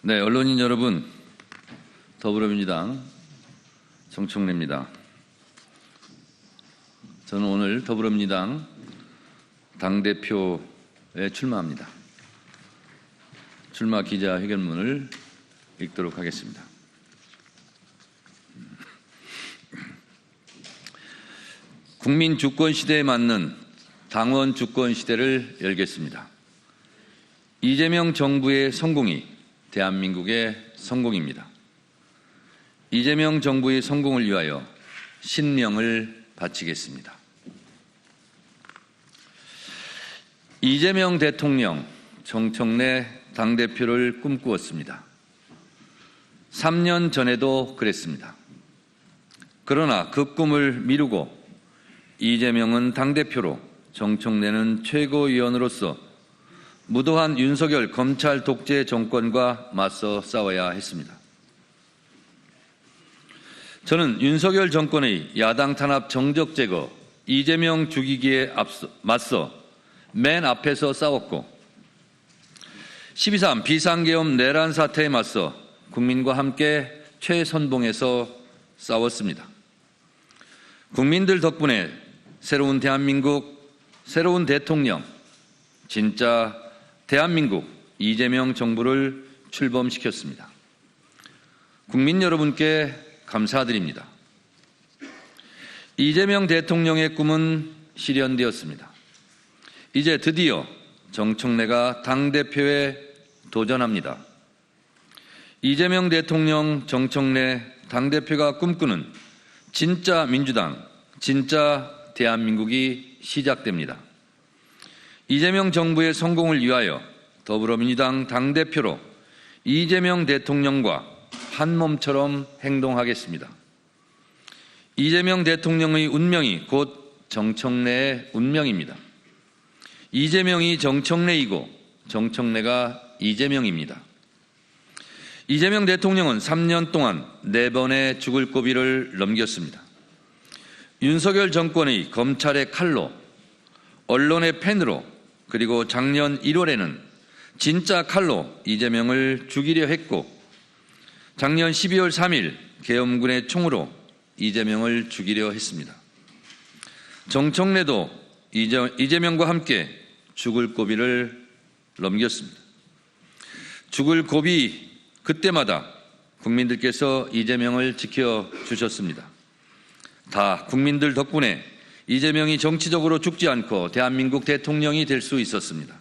네, 언론인 여러분, 더불어민주당 정청래입니다. 저는 오늘 더불어민주당 당대표에 출마합니다. 출마 기자회견문을 읽도록 하겠습니다. 국민 주권 시대에 맞는 당원 주권 시대를 열겠습니다. 이재명 정부의 성공이 대한민국의 성공입니다. 이재명 정부의 성공을 위하여 신명을 바치겠습니다. 이재명 대통령, 정청래 당대표를 꿈꾸었습니다. 3년 전에도 그랬습니다. 그러나 그 꿈을 미루고 이재명은 당대표로, 정청래는 최고위원으로서 무도한 윤석열 검찰 독재 정권과 맞서 싸워야 했습니다. 저는 윤석열 정권의 야당 탄압 정적 제거, 이재명 죽이기에 맞서 맨 앞에서 싸웠고 12.3 비상계엄 내란 사태에 맞서 국민과 함께 최선봉에서 싸웠습니다. 국민들 덕분에 새로운 대한민국, 새로운 대통령, 진짜 대한민국 이재명 정부를 출범시켰습니다. 국민 여러분께 감사드립니다. 이재명 대통령의 꿈은 실현되었습니다. 이제 드디어 정청래가 당대표에 도전합니다. 이재명 대통령, 정청래 당대표가 꿈꾸는 진짜 민주당, 진짜 대한민국이 시작됩니다. 이재명 정부의 성공을 위하여 더불어민주당 당대표로 이재명 대통령과 한 몸처럼 행동하겠습니다. 이재명 대통령의 운명이 곧 정청래의 운명입니다. 이재명이 정청래이고 정청래가 이재명입니다. 이재명 대통령은 3년 동안 4번의 죽을 고비를 넘겼습니다. 윤석열 정권의 검찰의 칼로, 언론의 펜으로, 그리고 작년 1월에는 진짜 칼로 이재명을 죽이려 했고 작년 12월 3일 계엄군의 총으로 이재명을 죽이려 했습니다. 정청래도 이재명과 함께 죽을 고비를 넘겼습니다. 죽을 고비 그때마다 국민들께서 이재명을 지켜주셨습니다. 다 국민들 덕분에 이재명이 정치적으로 죽지 않고 대한민국 대통령이 될 수 있었습니다.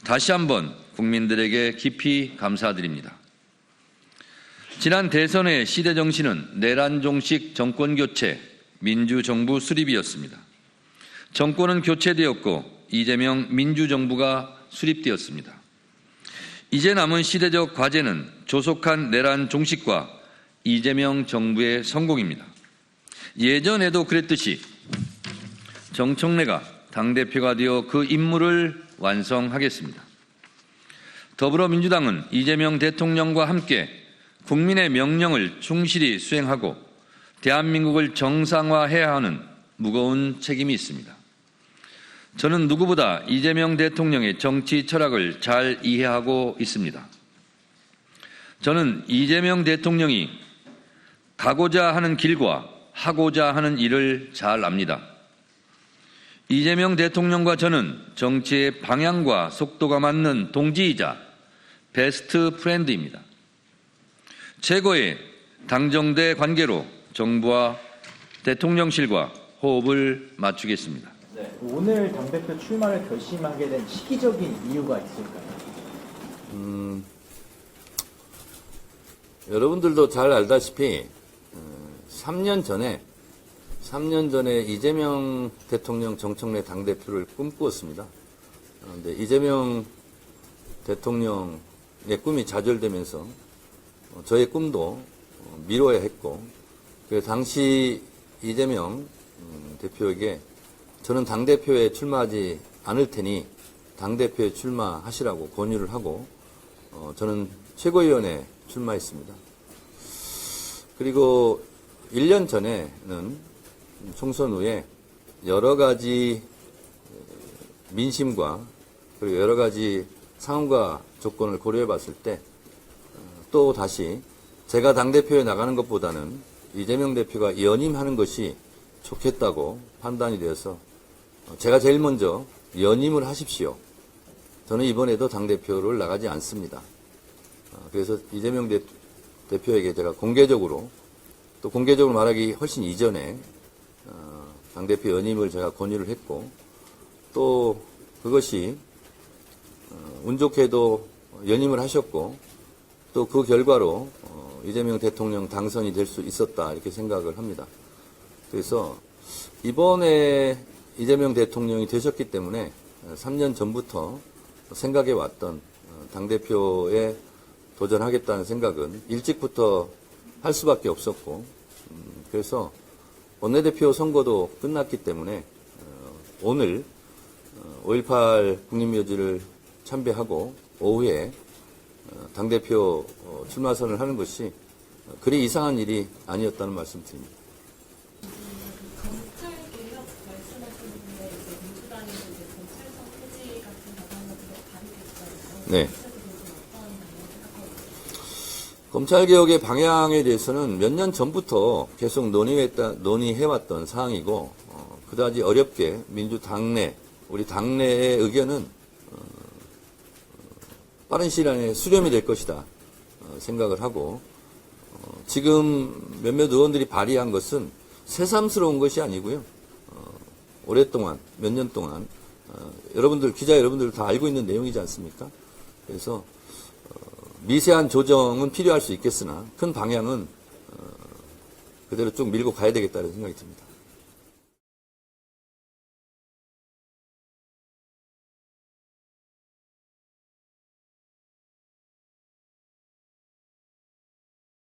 다시 한번 국민들에게 깊이 감사드립니다. 지난 대선의 시대 정신은 내란종식 정권교체, 민주정부 수립이었습니다. 정권은 교체되었고 이재명 민주정부가 수립되었습니다. 이제 남은 시대적 과제는 조속한 내란 종식과 이재명 정부의 성공입니다. 예전에도 그랬듯이 정청래가 당대표가 되어 그 임무를 완성하겠습니다. 더불어민주당은 이재명 대통령과 함께 국민의 명령을 충실히 수행하고 대한민국을 정상화해야 하는 무거운 책임이 있습니다. 저는 누구보다 이재명 대통령의 정치 철학을 잘 이해하고 있습니다. 저는 이재명 대통령이 가고자 하는 길과 하고자 하는 일을 잘 압니다. 이재명 대통령과 저는 정치의 방향과 속도가 맞는 동지이자 베스트 프렌드입니다. 최고의 당정대 관계로 정부와 대통령실과 호흡을 맞추겠습니다. 네, 오늘 당대표 출마를 결심하게 된 시기적인 이유가 있을까요? 여러분들도 잘 알다시피 3년 전에 이재명 대통령, 정청래 당대표를 꿈꾸었습니다. 그런데 이재명 대통령의 꿈이 좌절되면서 저의 꿈도 미뤄야 했고, 그 당시 이재명 대표에게 저는 당대표에 출마하지 않을 테니 당대표에 출마하시라고 권유를 하고 저는 최고위원에 출마했습니다. 그리고 1년 전에는 총선 후에 여러 가지 민심과 그리고 여러 가지 상황과 조건을 고려해 봤을 때 또 다시 제가 당대표에 나가는 것보다는 이재명 대표가 연임하는 것이 좋겠다고 판단이 되어서 제가 제일 먼저 연임을 하십시오. 저는 이번에도 당대표를 나가지 않습니다. 그래서 이재명 대표에게 제가 공개적으로 또 공개적으로 말하기 훨씬 이전에 당대표 연임을 제가 권유를 했고 또 그것이 운 좋게도 연임을 하셨고 또 그 결과로 이재명 대통령 당선이 될 수 있었다 이렇게 생각을 합니다. 그래서 이번에 이재명 대통령이 되셨기 때문에 3년 전부터 생각해 왔던 당대표에 도전하겠다는 생각은 일찍부터 할 수밖에 없었고 그래서 원내대표 선거도 끝났기 때문에 오늘 5.18 국립묘지를 참배하고 오후에 당대표 출마선을 하는 것이 그리 이상한 일이 아니었다는 말씀 드립니다. 검찰 개혁 말씀하셨는데 이제 민주당이 이제 검찰청 폐지 같은 방안들도 발의됐잖아요. 네. 어떤 방향 생각하고 계세요? 검찰개혁의 방향에 대해서는 몇 년 전부터 계속 논의해왔던 사항이고 그다지 어렵게 우리 당내의 의견은 빠른 시일 안에 수렴이 될 것이다 생각을 하고 지금 몇몇 의원들이 발의한 것은 새삼스러운 것이 아니고요. 오랫동안 몇 년 동안 기자 여러분들 다 알고 있는 내용이지 않습니까? 그래서 미세한 조정은 필요할 수 있겠으나 큰 방향은 그대로 쭉 밀고 가야 되겠다는 생각이 듭니다.